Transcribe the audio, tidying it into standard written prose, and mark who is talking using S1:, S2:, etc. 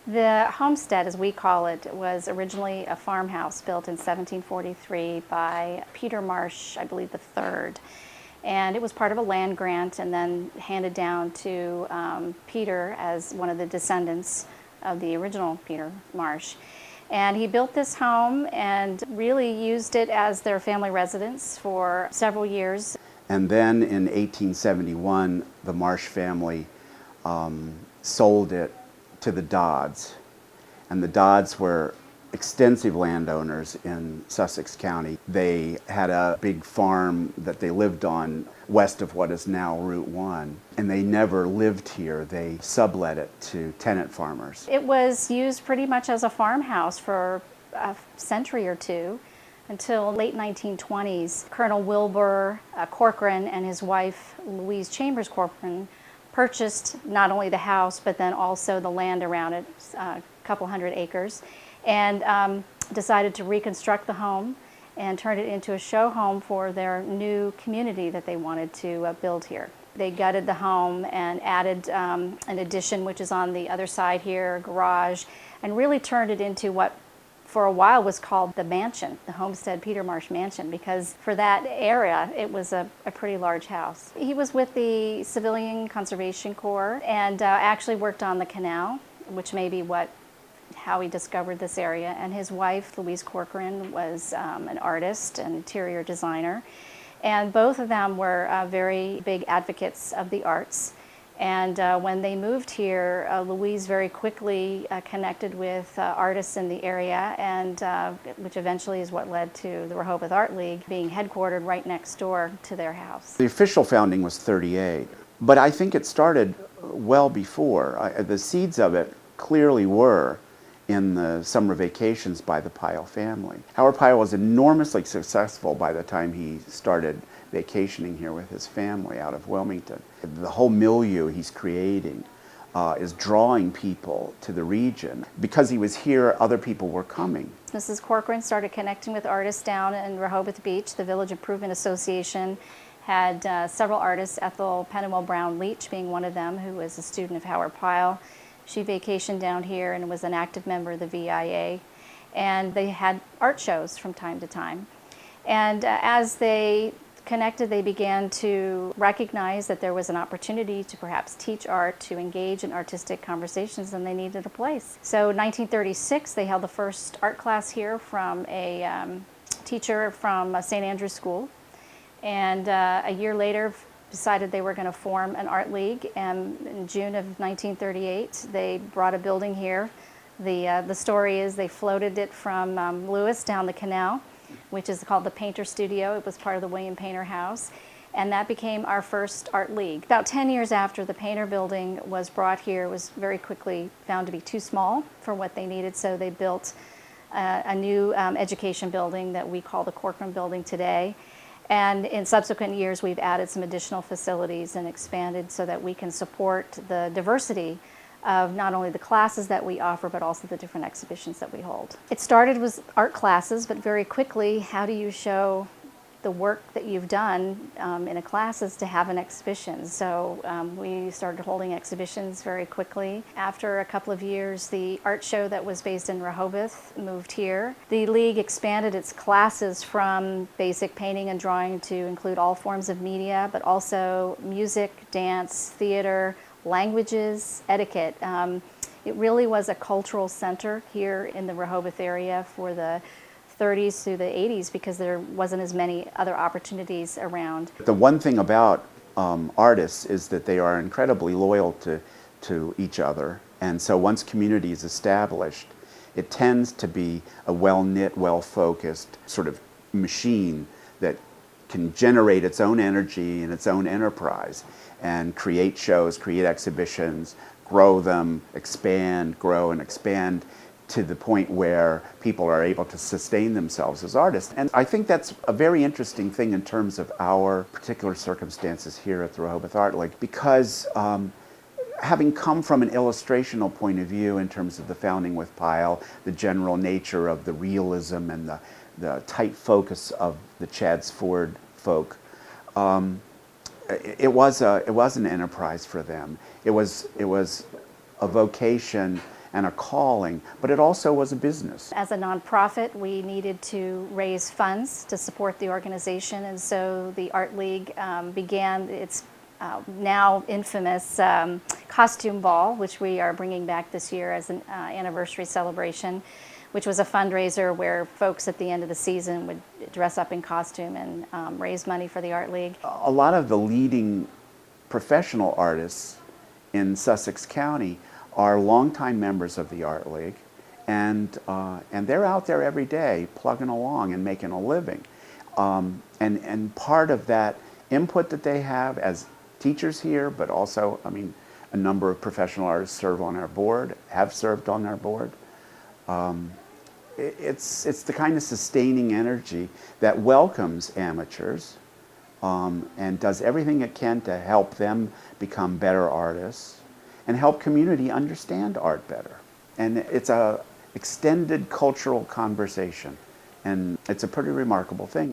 S1: The homestead, as we call it, was originally a farmhouse built in 1743 by Peter Marsh, I believe the third. And it was part of a land grant and then handed down to Peter as one of the descendants of the original Peter Marsh. And he built this home and really used it as their family residence for several years.
S2: And then in 1871, the Marsh family sold it to the Dodds. And the Dodds were extensive landowners in Sussex County. They had a big farm that they lived on west of what is now Route 1. And they never lived here. They sublet it to tenant farmers.
S1: It was used pretty much as a farmhouse for a century or two until late 1920s. Colonel Wilbur Corcoran and his wife Louise Chambers Corcoran purchased not only the house but then also the land around it, a couple hundred acres, and decided to reconstruct the home and turn it into a show home for their new community that they wanted to build here. They gutted the home and added an addition, which is on the other side here, a garage, and really turned it into what for a while was called the mansion, the Homestead Peter Marsh Mansion, because for that area it was a pretty large house. He was with the Civilian Conservation Corps and actually worked on the canal, which may be how he discovered this area. And his wife, Louise Corcoran, was an artist and interior designer. And both of them were very big advocates of the arts. And when they moved here, Louise very quickly connected with artists in the area, and which eventually is what led to the Rehoboth Art League being headquartered right next door to their house.
S2: The official founding was 38, but I think it started well before. The seeds of it clearly were in the summer vacations by the Pyle family. Howard Pyle was enormously successful by the time he started vacationing here with his family out of Wilmington. The whole milieu he's creating is drawing people to the region. Because he was here, other people were coming.
S1: Mrs. Corcoran started connecting with artists down in Rehoboth Beach. The Village Improvement Association had several artists, Ethel Pennywell Brown Leach being one of them, who was a student of Howard Pyle. She vacationed down here and was an active member of the VIA. And they had art shows from time to time. And as they connected, they began to recognize that there was an opportunity to perhaps teach art, to engage in artistic conversations, and they needed a place. So in 1936, they held the first art class here from a teacher from St. Andrew's School. And a year later, decided they were going to form an art league, and in June of 1938 they brought a building here. The story is they floated it from Lewis down the canal, which is called the Painter Studio. It was part of the William Painter House, and that became our first art league. About 10 years after the Painter building was brought here, it was very quickly found to be too small for what they needed, so they built a new education building that we call the Corcoran Building today. And in subsequent years, we've added some additional facilities and expanded so that we can support the diversity of not only the classes that we offer, but also the different exhibitions that we hold. It started with art classes, but very quickly, how do you show the work that you've done in a classes to have an exhibition? So we started holding exhibitions very quickly. After a couple of years, the art show that was based in Rehoboth moved here. The league expanded its classes from basic painting and drawing to include all forms of media, but also music, dance, theater, languages, etiquette. It really was a cultural center here in the Rehoboth area for the 30s through the 80s because there wasn't as many other opportunities around.
S2: The one thing about artists is that they are incredibly loyal to each other, and so once community is established, it tends to be a well-knit, well-focused sort of machine that can generate its own energy and its own enterprise and create shows, create exhibitions, grow them, expand, grow and expand to the point where people are able to sustain themselves as artists. And I think that's a very interesting thing in terms of our particular circumstances here at the Rehoboth Art League, because having come from an illustrational point of view in terms of the founding with Pyle, the general nature of the realism and the tight focus of the Chadds Ford folk, it was an enterprise for them. It was a vocation and a calling, but it also was a business.
S1: As a nonprofit, we needed to raise funds to support the organization, and so the Art League began its now infamous costume ball, which we are bringing back this year as an anniversary celebration, which was a fundraiser where folks at the end of the season would dress up in costume and raise money for the Art League.
S2: A lot of the leading professional artists in Sussex County are longtime members of the Art League, and they're out there every day plugging along and making a living. And part of that input that they have as teachers here, but also, I mean, a number of professional artists serve on our board, have served on our board. It's the kind of sustaining energy that welcomes amateurs and does everything it can to help them become better artists and help community understand art better. And it's a extended cultural conversation, and it's a pretty remarkable thing.